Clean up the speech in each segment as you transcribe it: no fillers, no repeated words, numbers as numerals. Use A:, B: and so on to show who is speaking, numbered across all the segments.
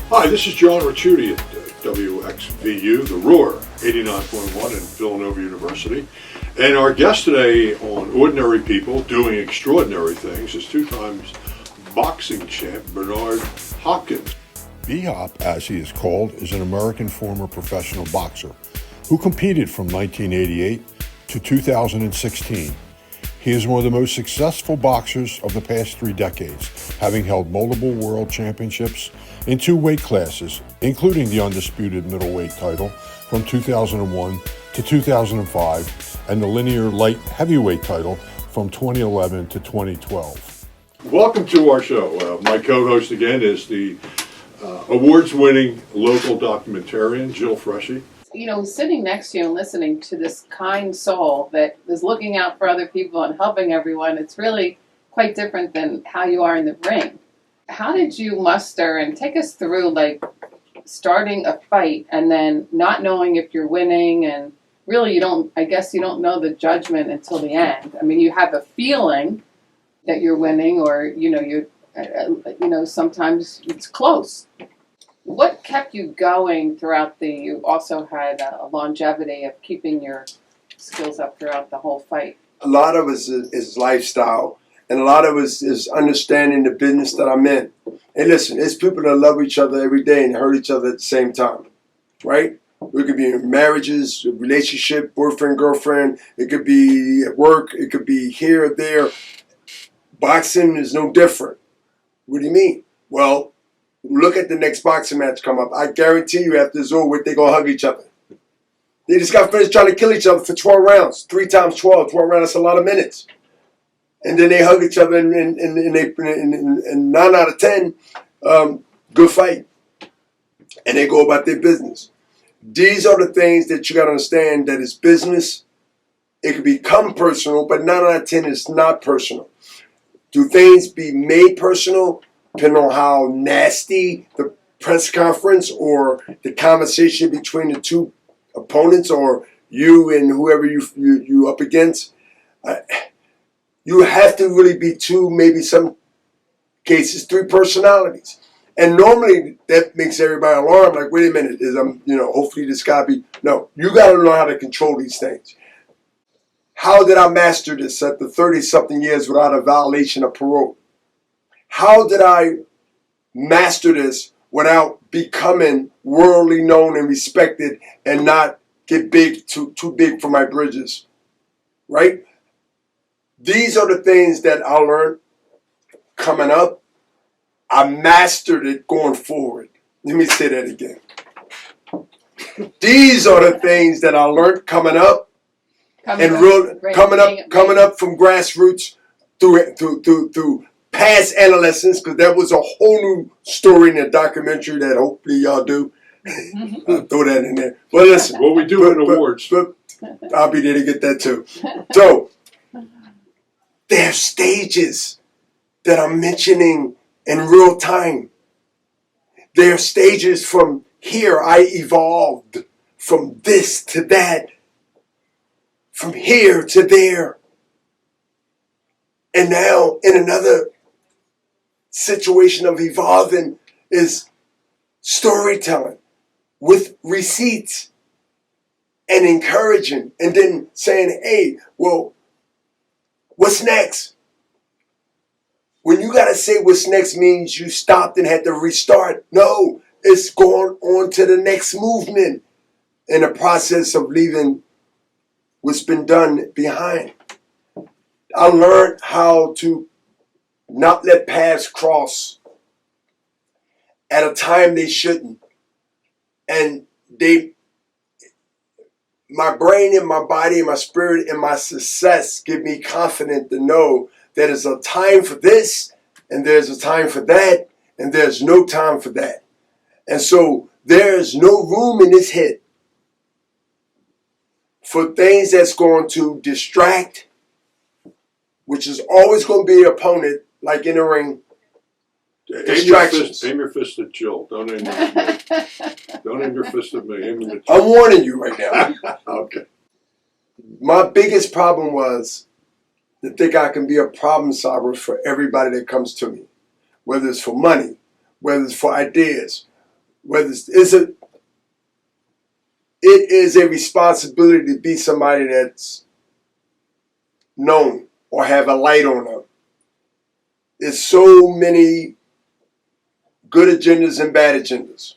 A: Hi, this is John Ricciutti at WXVU, The Roar, 89.1 in Villanova University. And our guest today on Ordinary People Doing Extraordinary Things is two times boxing champ Bernard Hopkins. B-Hop, as he is called, is an American former professional boxer who competed from 1988 to 2016. He is one of the most successful boxers of the past 3 decades, having held multiple world championships in 2 weight classes, including the undisputed middleweight title from 2001 to 2005 and the linear light heavyweight title from 2011 to 2012. Welcome to our show. My co-host again is the awards-winning local documentarian, Jill Frechie.
B: You know, sitting next to you and listening to this kind soul that is looking out for other people and helping everyone, it's really quite different than how you are in the ring. How did you muster and take us through, like, starting a fight and then not knowing if you're winning, and really you don't know the judgment until the end. I mean, you have a feeling that you're winning, or, sometimes it's close. What kept you going throughout you also had a longevity of keeping your skills up throughout the whole fight?
C: A lot of it is lifestyle, and a lot of it is understanding the business that I'm in. And listen, it's people that love each other every day and hurt each other at the same time, right? We could be in marriages, relationship, boyfriend, girlfriend. It could be at work. It could be here or there. Boxing is no different. What do you mean? Well, look at the next boxing match come up. I guarantee you after it's over with, they're going to hug each other. They just got finished trying to kill each other for 12 rounds. 3 times 12 rounds, that's a lot of minutes. And then they hug each other, and 9 out of 10, good fight. And they go about their business. These are the things that you got to understand, that it's business. It can become personal, but 9 out of 10 is not personal. Do things be made personal? Depending on how nasty the press conference or the conversation between the two opponents, or you and whoever you up against, you have to really be 2, maybe some cases 3 personalities. And normally that makes everybody alarmed. Like, wait a minute, hopefully this guy be. No, you got to know how to control these things. How did I master this at the 30-something years without a violation of parole? How did I master this without becoming worldly known and respected and not get too big for my bridges? Right? These are the things that I learned coming up. I mastered it going forward. Let me say that again. These are the things that I learned coming up, coming up from grassroots through past adolescence, because that was a whole new story in the documentary that hopefully y'all do. I'll throw that in there. But listen.
A: Well, we do in awards.
C: But I'll be there to get that too. So, there are stages that I'm mentioning in real time. There are stages from here. I evolved from this to that, from here to there. And now in another situation of evolving is storytelling with receipts and encouraging, and then saying, hey, well, what's next? When you got to say what's next means you stopped and had to restart. No, it's going on to the next movement in the process of leaving what's been done behind. I learned how to not let paths cross at a time they shouldn't. And my brain and my body and my spirit and my success give me confidence to know that there's a time for this, and there's a time for that, and there's no time for that. And so there's no room in this head for things that's going to distract, which is always going to be an opponent, like in the ring. Distractions.
A: Aim your fist at Jill. Don't aim at me. Don't aim your fist at me. Aim it at Jill.
C: I'm warning you right now.
A: Okay.
C: My biggest problem was to think I can be a problem solver for everybody that comes to me, whether it's for money, whether it's for ideas, whether it is a responsibility to be somebody that's known or have a light on them. There's so many good agendas and bad agendas.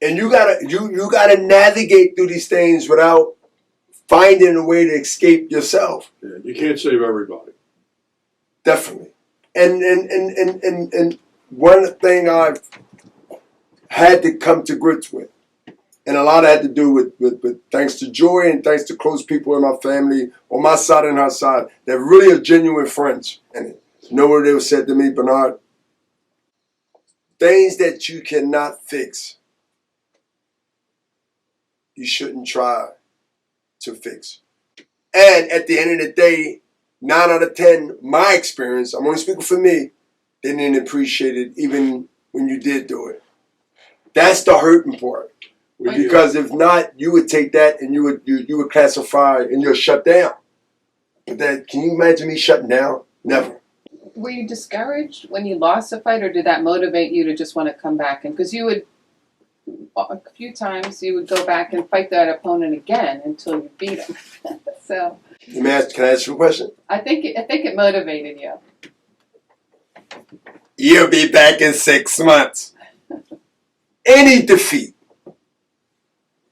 C: And you gotta navigate through these things without finding a way to escape yourself.
A: Yeah, you can't save everybody.
C: Definitely. And one thing I've had to come to grips with, and a lot had to do with thanks to Joy and thanks to close people in my family, on my side and her side, that really are genuine friends. And you know what they said to me, Bernard? Things that you cannot fix, you shouldn't try to fix. And at the end of the day, 9 out of 10, my experience, I'm only speaking for me, they didn't appreciate it even when you did do it. That's the hurting part. Because if not, you would take that and you would classify and you're shut down. But that, can you imagine me shutting down? Never.
B: Were you discouraged when you lost a fight, or did that motivate you to just want to come back? And because you would, a few times, you would go back and fight that opponent again until you beat him. So.
C: Can I ask you a question?
B: I think it motivated you.
C: You'll be back in 6 months. Any defeat,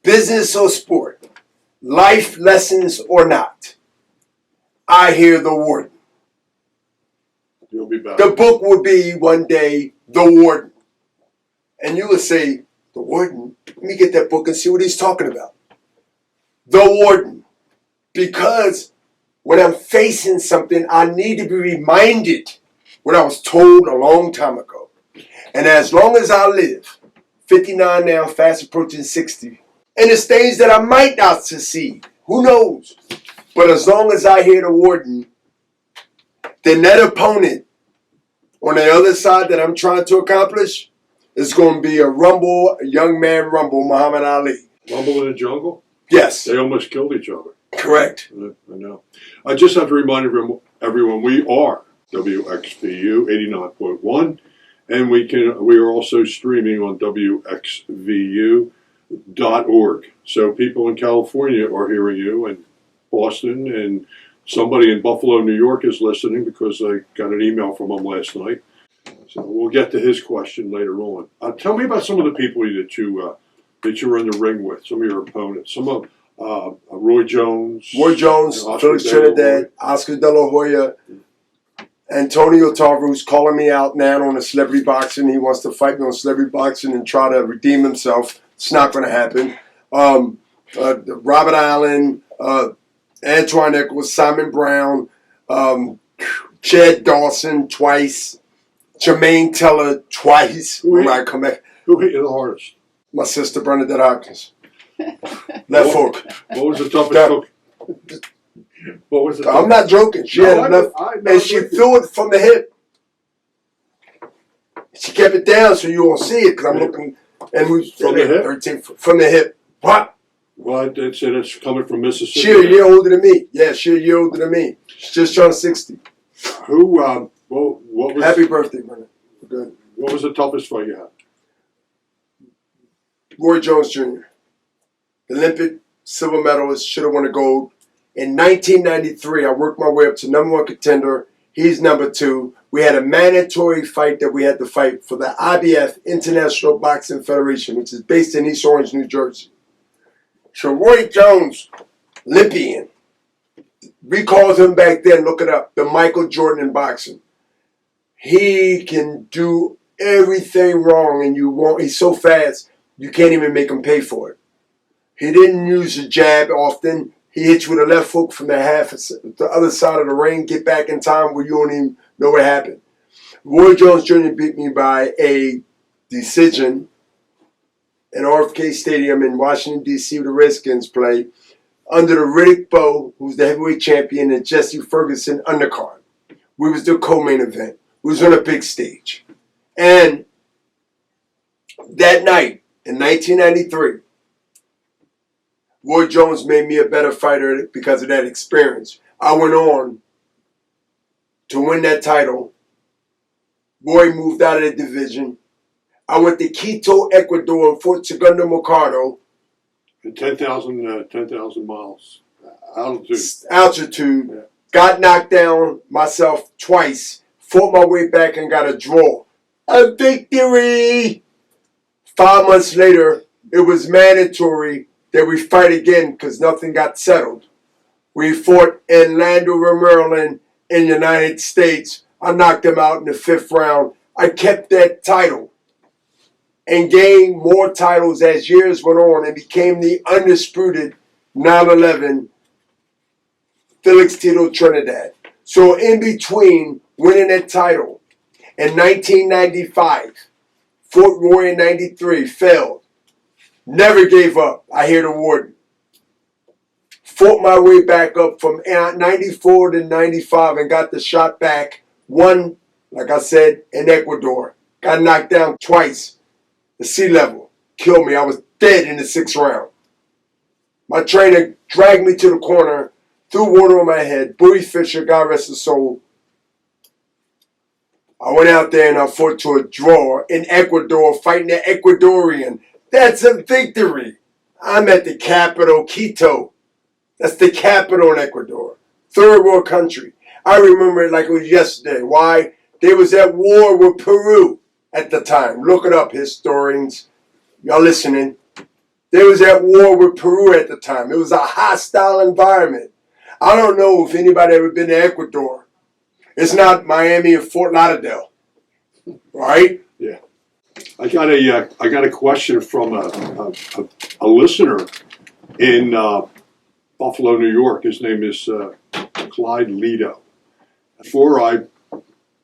C: business or sport, life lessons or not, I hear the warden.
A: You'll be back.
C: The book will be one day, The Warden. And you will say, The Warden? Let me get that book and see what he's talking about. The Warden. Because when I'm facing something, I need to be reminded what I was told a long time ago. And as long as I live, 59 now, fast approaching 60, and it's things that I might not succeed. Who knows? But as long as I hear the warden, then that opponent on the other side that I'm trying to accomplish is going to be a young man rumble, Muhammad Ali.
A: Rumble in the jungle?
C: Yes.
A: They almost killed each other.
C: Correct.
A: I know. I just have to remind everyone we are WXVU 89.1, and we are also streaming on WXVU.org. So people in California are hearing you, and Boston, and somebody in Buffalo, New York is listening because I got an email from him last night. So we'll get to his question later on. Tell me about some of the people that you were in the ring with, some of your opponents, some of Roy Jones,
C: Felix Trinidad, Oscar De La Hoya, Antonio Tarver, who's calling me out now on the celebrity boxing. He wants to fight me on celebrity boxing and try to redeem himself. It's not going to happen. Robert Allen, Antoine Eccles, Simon Brown, Chad Dawson twice, Jermaine Teller twice.
A: Who hit you the hardest?
C: My sister Bernadette Hopkins. Left hook.
A: What was the toughest hook? What was it?
C: I'm not joking. She had enough, and she threw it from the hip. She kept it down so you won't see it because I'm looking. And we
A: from the hip.
C: 13 from the hip. What?
A: Well, it's coming from Mississippi.
C: She's a year older than me. Yeah, she's a year older than me. She's just turned 60.
A: Who? What was?
C: Happy birthday, Bernard. Good.
A: What was the toughest fight you had?
C: Roy Jones Jr. Olympic silver medalist, should have won a gold. In 1993, I worked my way up to number 1 contender. He's number 2. We had a mandatory fight that we had to fight for the IBF, International Boxing Federation, which is based in East Orange, New Jersey. So Roy Jones, Olympian. We called him back then, look it up, the Michael Jordan in boxing. He can do everything wrong, and he's so fast, you can't even make him pay for it. He didn't use the jab often. He hits you with a left hook from the other side of the ring, get back in time where you don't even know what happened. Roy Jones Jr. beat me by a decision at RFK Stadium in Washington, D.C. where the Redskins play, under the Riddick Bowe, who's the heavyweight champion, and Jesse Ferguson undercard. We was the co-main event. We was on a big stage. And that night, in 1993, Roy Jones made me a better fighter because of that experience. I went on to win that title. Roy moved out of the division. I went to Quito, Ecuador, and Fort Segundo Mercado.
A: 10,000 miles altitude.
C: Altitude.
A: Yeah.
C: Got knocked down myself twice. Fought my way back and got a draw. A victory! 5 months later, it was mandatory that we fight again because nothing got settled. We fought in Landover, Maryland, in the United States. I knocked him out in the 5th round. I kept that title and gained more titles as years went on and became the undisputed 9/11 Felix Tito Trinidad. So in between winning that title in 1995, Fort Roy in 93 failed. Never gave up. I hear the warden. Fought my way back up from 94 to 95 and got the shot back. Won, like I said, in Ecuador. Got knocked down twice. The sea level killed me. I was dead in the 6th round. My trainer dragged me to the corner, threw water on my head. Bowie Fisher, God rest his soul. I went out there and I fought to a draw in Ecuador, fighting the Ecuadorian. That's a victory. I'm at the capital, Quito. That's the capital in Ecuador. Third world country. I remember it like it was yesterday. Why? They was at war with Peru at the time. Look it up, historians. Y'all listening? They was at war with Peru at the time. It was a hostile environment. I don't know if anybody ever been to Ecuador. It's not Miami or Fort Lauderdale, right?
A: Yeah. I got a question from a listener in Buffalo, New York. His name is Clyde Lido. Before I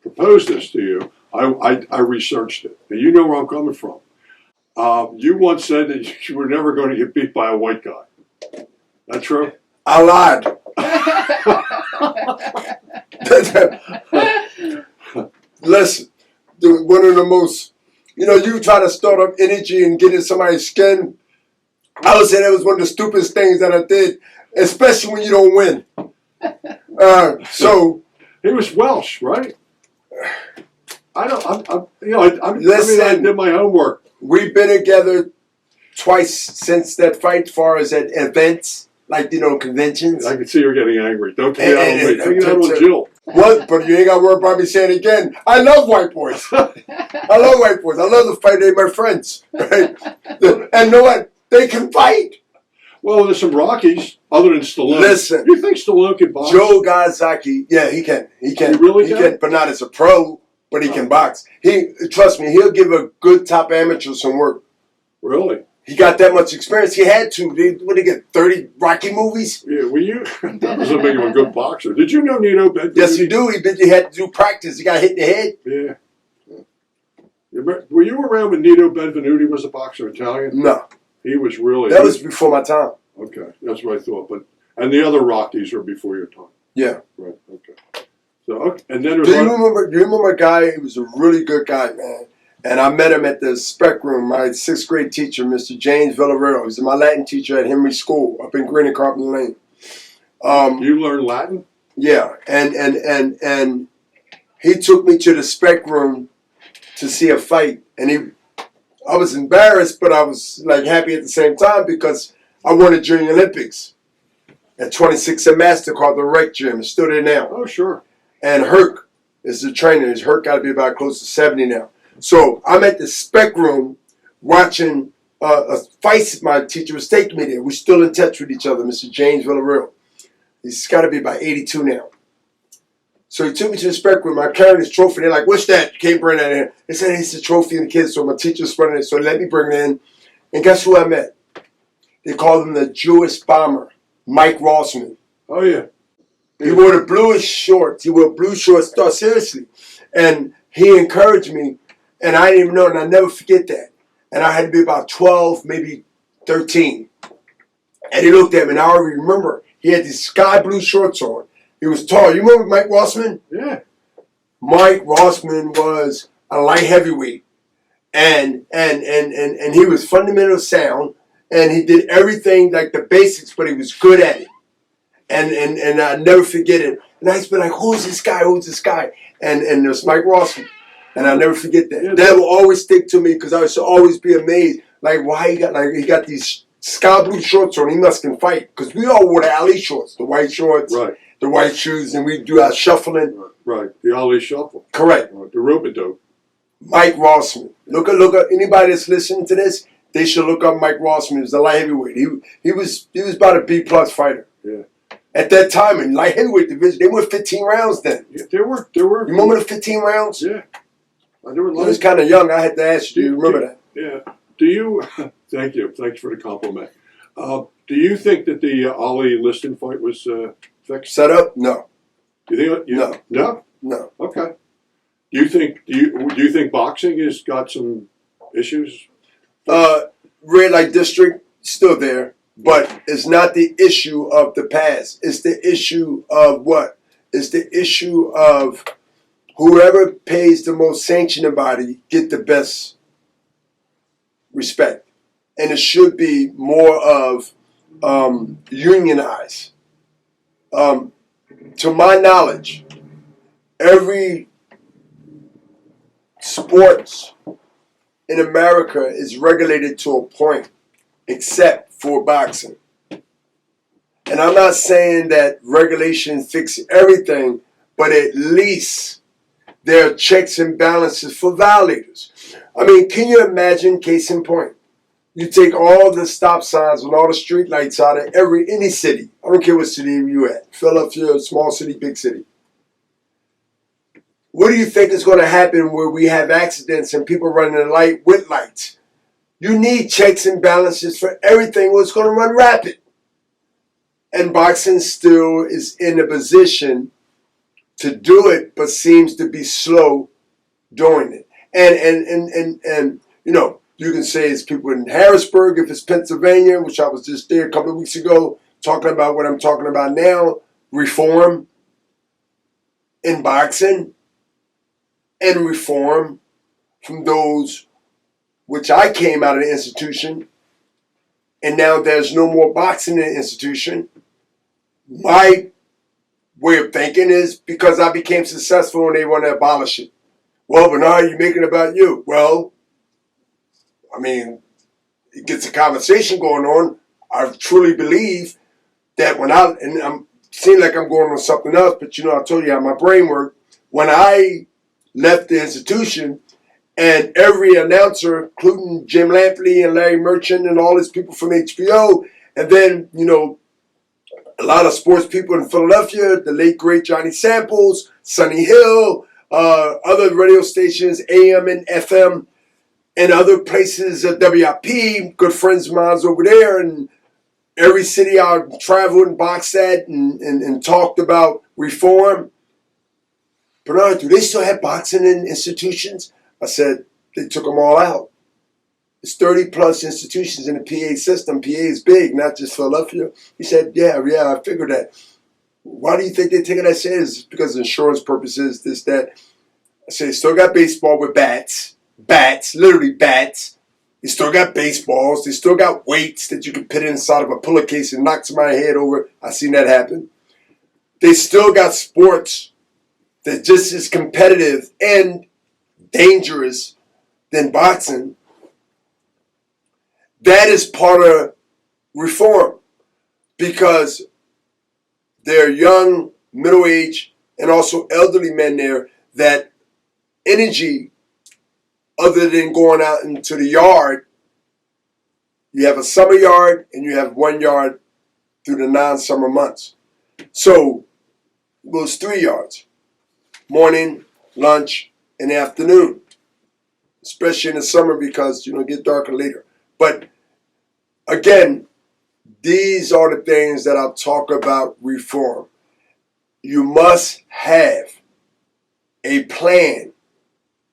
A: proposed this to you, I researched it. And you know where I'm coming from. You once said that you were never going to get beat by a white guy. That true?
C: I lied. Listen, one of the most, you try to start up energy and get in somebody's skin. I would say that was one of the stupidest things that I did, especially when you don't win. So
A: he was Welsh, right? I did my homework.
C: We've been together twice since that fight, as far as at events, like, conventions.
A: I can see you're getting angry. Don't take it out on me. Take it out on Jill.
C: What? But you ain't got to worry about me saying it again. I love white boys. I love white boys. I love to fight. They're my friends. Right? And you know what? They can fight.
A: Well, there's some Rockies other than Stallone.
C: Listen.
A: You think Stallone can box?
C: Joe Gazaki, yeah, he can. He can.
A: He really can?
C: But not as a pro, but he can box. Trust me, he'll give a good top amateur some work.
A: Really?
C: He got that much experience. He had to. What did he get, 30 Rocky movies?
A: Yeah, that doesn't make him a good boxer. Did you know Nino Benvenuti?
C: Yes, you do. He had to do practice. He got hit in the head.
A: Yeah. Were you around when Nino Benvenuti was a boxer, Italian?
C: No.
A: He was really...
C: That was before my time.
A: Okay, that's what I thought. And the other Rockies are before your time.
C: Yeah.
A: Right, okay. So, and then
C: Do you remember a guy? He was a really good guy, man. And I met him at the spec room. My 6th grade teacher, Mr. James Villarreal. He's my Latin teacher at Henry School up in Green and Carpenter Lane.
A: You learned Latin?
C: Yeah, and he took me to the spec room to see a fight, and I was embarrassed, but I was like happy at the same time because I won the Junior Olympics at 26 and Master called the Rec Gym. It's still there now.
A: Oh, sure.
C: And Herc is the trainer. Herc got to be about close to 70 now. So I'm at the spec room watching a fight my teacher was taking me there. We're still in touch with each other, Mr. James Villarreal. He's got to be about 82 now. So he took me to the spec room. I carried his trophy. They're like, what's that? You can't bring that in. They said, it's a trophy in the kids. So my teacher's running it. So they let me bring it in. And guess who I met? They called him the Jewish Bomber, Mike Rossman.
A: Oh, yeah.
C: He wore the bluish shorts. He wore blue shorts. No, seriously. And he encouraged me. And I didn't even know, and I never forget that. And I had to be about 12, maybe 13. And he looked at me, and I already remember. He had these sky blue shorts on. He was tall. You remember Mike Rossman?
A: Yeah.
C: Mike Rossman was a light heavyweight. And he was fundamental sound. And he did everything like the basics, but he was good at it. And I never forget it. And I used to be like, who's this guy? Who's this guy? And it was Mike Rossman. And I'll never forget that.
A: Yeah,
C: That will always stick to me because I used to always be amazed. Like, why he got these sky blue shorts on. He must can fight. Because we all wore the alley shorts, the white shorts,
A: Right.
C: the white shoes, and we do our shuffling.
A: Right. The Ali Shuffle.
C: Correct.
A: Right. The rope-a-dope.
C: Mike Rossman. Look at anybody that's listening to this. They should look up Mike Rossman. He was a light heavyweight. He was about a B+ fighter.
A: Yeah.
C: At that time in light heavyweight division, they went 15 rounds then.
A: Yeah, there were.
C: You remember the 15 rounds?
A: Yeah. There were
C: I was kind of young. I had to ask you. Do you remember that?
A: Yeah. Do you? Thank you. Thanks for the compliment. Do you think that the Ali Liston fight was fixed?
C: Set up? No.
A: Do you think?
C: No.
A: No.
C: No.
A: Okay. Do you think boxing has got some issues?
C: Red light district still there, but it's not the issue of the past. It's the issue of what? It's the issue of whoever pays the most sanctioning body get the best respect, and it should be more of unionized. To my knowledge, every sports in America is regulated to a point, except for boxing. And I'm not saying that regulation fixes everything, but at least there are checks and balances for violators. I mean, can you imagine, case in point, you take all the stop signs and all the street lights out of any city. I don't care what city you at. Philadelphia, small city, big city. What do you think is going to happen where we have accidents and people running the light with lights? You need checks and balances for everything or it's going to run rapid. And boxing still is in a position to do it, but seems to be slow doing it. And you know, you can say it's people in Harrisburg, if it's Pennsylvania, which I was just there a couple of weeks ago, talking about what I'm talking about now, reform in boxing, and reform from those which I came out of the institution, and now there's no more boxing in the institution. My way of thinking is because I became successful and they want to abolish it. Well, Bernard, you making it about you. Well, I mean, it gets a conversation going on. I truly believe that and I'm seem like I'm going on something else, but you know, I told you how my brain worked. When I left the institution, and every announcer, including Jim Lampley and Larry Merchant and all these people from HBO, and then, you know, a lot of sports people in Philadelphia, the late, great Johnny Samples, Sonny Hill, other radio stations, AM and FM, and other places at WIP, good friends of mine over there, and every city I traveled and boxed at and talked about reform. Bernard, do they still have boxing in institutions? I said, they took them all out. It's 30 plus institutions in the PA system. PA is big, not just Philadelphia. He said, yeah, I figured that. Why do you think they're taking that? I said, it's because of insurance purposes, this, that. I said, they still got baseball with bats, literally bats. They still got baseballs. They still got weights that you can put inside of a pillowcase and knock somebody's head over. I've seen that happen. They still got sports that just as competitive and dangerous than boxing. That is part of reform because there are young, middle-aged, and also elderly men there that energy, other than going out into the yard, you have a summer yard and you have 1 yard through the non-summer months. So it goes 3 yards, morning, lunch, and afternoon, especially in the summer because, you know, it gets darker later. But again, these are the things that I'll talk about reform. You must have a plan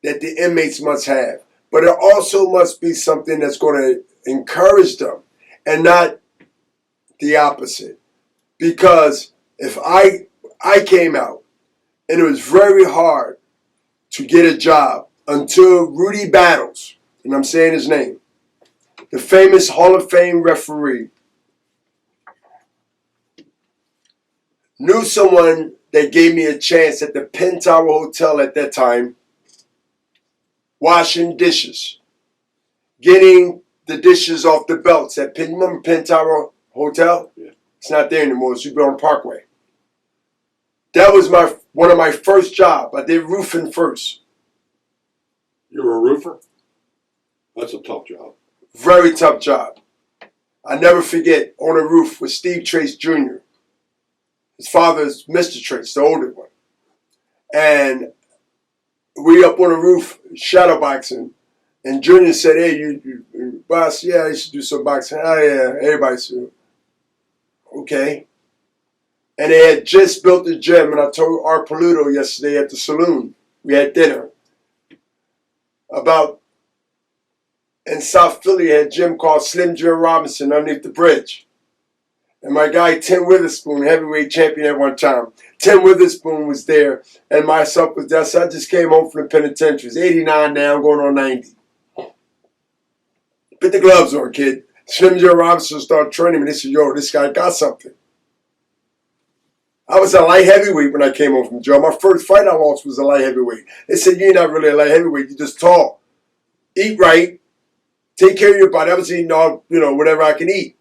C: that the inmates must have. But it also must be something that's going to encourage them and not the opposite. Because if I came out and it was very hard to get a job until Rudy Battles, and I'm saying his name, the famous Hall of Fame referee, knew someone that gave me a chance at the Penn Tower Hotel at that time washing dishes, getting the dishes off the belts at Penn. Remember Penn Tower Hotel?
A: Yeah.
C: It's not there anymore. It's on Parkway. That was one of my first jobs. I did roofing first.
A: You're a roofer? That's a tough job.
C: Very tough job. I never forget, on a roof with Steve Trace Jr. His father's Mr. Trace, the older one. And we up on the roof, shadow boxing. And Junior said, hey, you boss, yeah, I used to do some boxing. Oh, yeah, everybody said, okay. And they had just built the gym, and I told Art Paluto yesterday at the saloon, we had dinner, about in South Philly, had a gym called Slim Jim Robinson underneath the bridge. And my guy, Tim Witherspoon, heavyweight champion at one time, Tim Witherspoon was there, and myself was there. So I just came home from the penitentiary. 89 now, I'm going on 90. Put the gloves on, kid. Slim Jim Robinson started training me. They said, yo, this guy got something. I was a light heavyweight when I came home from jail. My first fight I lost was a light heavyweight. They said, you're not really a light heavyweight. You're just tall. Eat right. Take care of your body. I was eating all, whatever I can eat.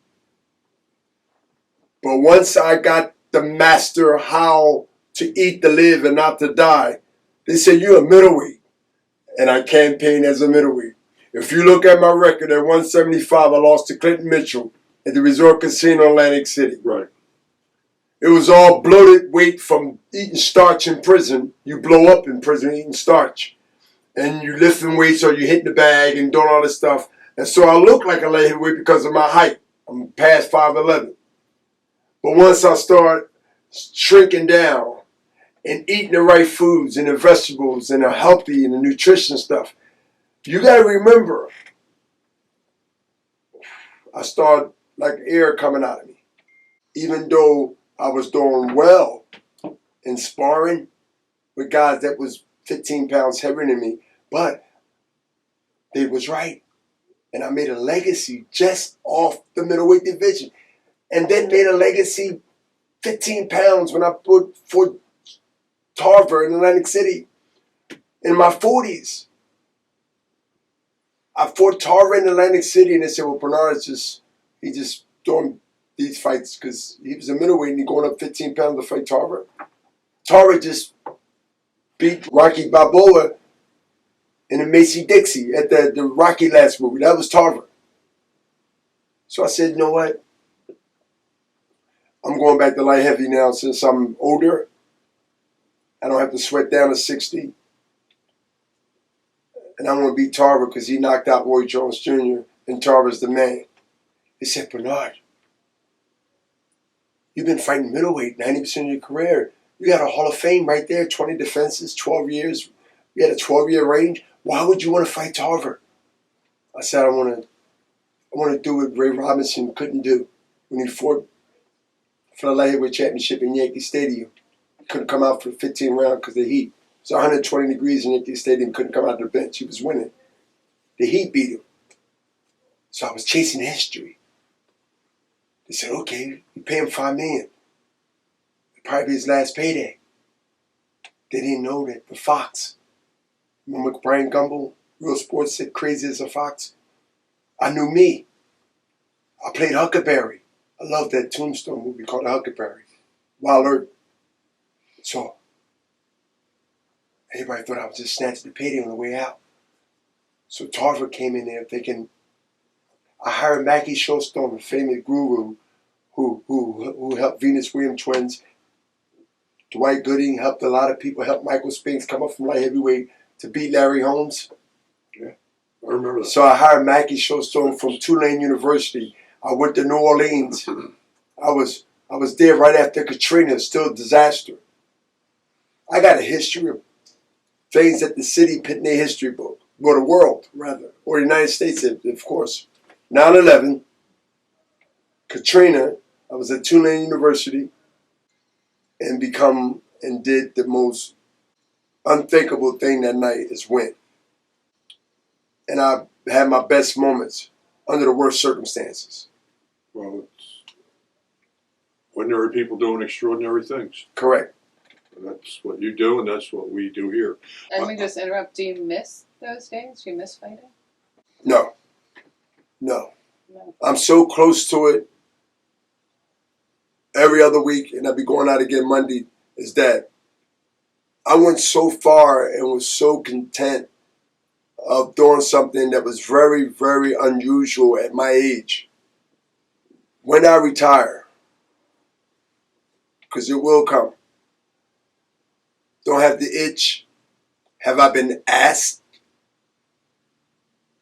C: But once I got to master how to eat to live and not to die, they said, you're a middleweight. And I campaigned as a middleweight. If you look at my record at 175, I lost to Clinton Mitchell at the Resort Casino in Atlantic City.
A: Right.
C: It was all bloated weight from eating starch in prison. You blow up in prison eating starch. And you lifting weights or you hitting the bag and doing all this stuff. And so I look like a light heavyweight because of my height. I'm past 5'11". But once I start shrinking down and eating the right foods and the vegetables and the healthy and the nutrition stuff, you got to remember, I start like air coming out of me. Even though I was doing well in sparring with guys that was 15 pounds heavier than me, but they was right. And I made a legacy just off the middleweight division. And then made a legacy 15 pounds when I put for Tarver in Atlantic City in my 40s. I fought Tarver in Atlantic City, and they said, well, Bernard he just doing these fights because he was a middleweight and he going up 15 pounds to fight Tarver. Tarver just beat Rocky Balboa in the Macy Dixie at the Rocky last movie. That was Tarver. So I said, you know what? I'm going back to light heavy now since I'm older. I don't have to sweat down to 60. And I'm going to beat Tarver because he knocked out Roy Jones Jr. and Tarver's the man. He said, Bernard, you've been fighting middleweight 90% of your career. You got a Hall of Fame right there, 20 defenses, 12 years. You had a 12-year range. Why would you want to fight Tarver? I said, I want to do what Ray Robinson couldn't do when he fought for the light heavyweight championship in Yankee Stadium. He couldn't come out for 15 rounds because of the heat. It was 120 degrees in Yankee Stadium. Couldn't come out of the bench. He was winning. The heat beat him. So I was chasing history. They said, okay, you pay him $5 million. It'd probably be his last payday. They didn't know that the Fox, remember Brian Gumbel, Real Sports said crazy as a fox? I knew me. I played Huckleberry. I love that Tombstone movie called Huckleberry. Wild Earth. So everybody thought I was just snatching the payday on the way out. So Tarver came in there thinking, I hired Mackie Showstone, the famous guru who helped Venus Williams twins. Dwight Gooding helped a lot of people, helped Michael Spinks come up from light heavyweight to beat Larry Holmes.
A: Yeah, I remember that.
C: So I hired Mackie Showstone from Tulane University. I went to New Orleans. I was there right after Katrina, still a disaster. I got a history of things that the city put in their history book, or the world, rather, or the United States, of course. 9/11, Katrina, I was at Tulane University and did the most unthinkable thing that night is win. And I had my best moments under the worst circumstances.
A: Well, it's ordinary people doing extraordinary things.
C: Correct.
A: And that's what you do, and that's what we do here.
B: And we just interrupt. Do you miss those days? You miss fighting?
C: No.
B: No.
C: I'm so close to it every other week, and I'll be going out again Monday, is that I went so far and was so content of doing something that was very, very unusual at my age. When I retire, because it will come, don't have the itch. Have I been asked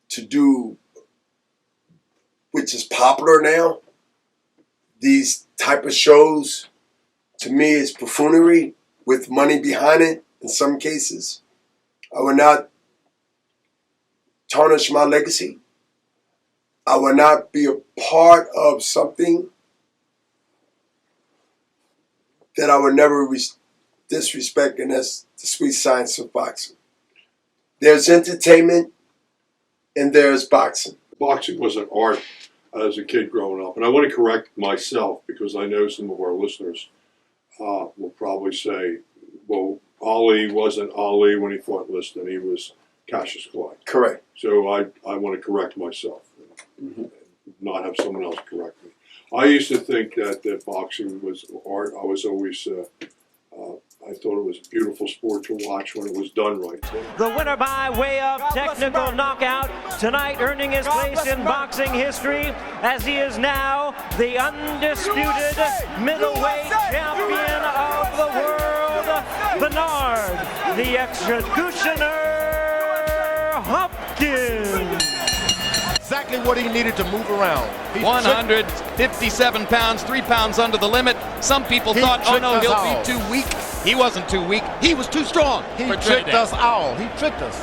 C: to do, which is popular now, these type of shows? To me, it's buffoonery with money behind it in some cases. I will not tarnish my legacy. I will not be a part of something that I would never disrespect, and that's the sweet science of boxing. There's entertainment and there's boxing.
A: Boxing was an art as a kid growing up. And I want to correct myself because I know some of our listeners will probably say, well, Ali wasn't Ali when he fought Liston. He was Cassius Clay.
C: Correct.
A: So I want to correct myself, not have someone else correct me. I used to think that boxing was art. I was always, I thought it was a beautiful sport to watch when it was done right.
D: The winner by way of technical knockout tonight, earning his place in boxing history as he is now the undisputed middleweight champion of the world, Bernard, the executioner Hopkins.
E: Exactly what he needed to move around.
F: 157 pounds, 3 pounds under the limit. Some people thought, oh no, he'll be too weak. He wasn't too weak. He was too strong.
E: He tricked us all. He tricked us.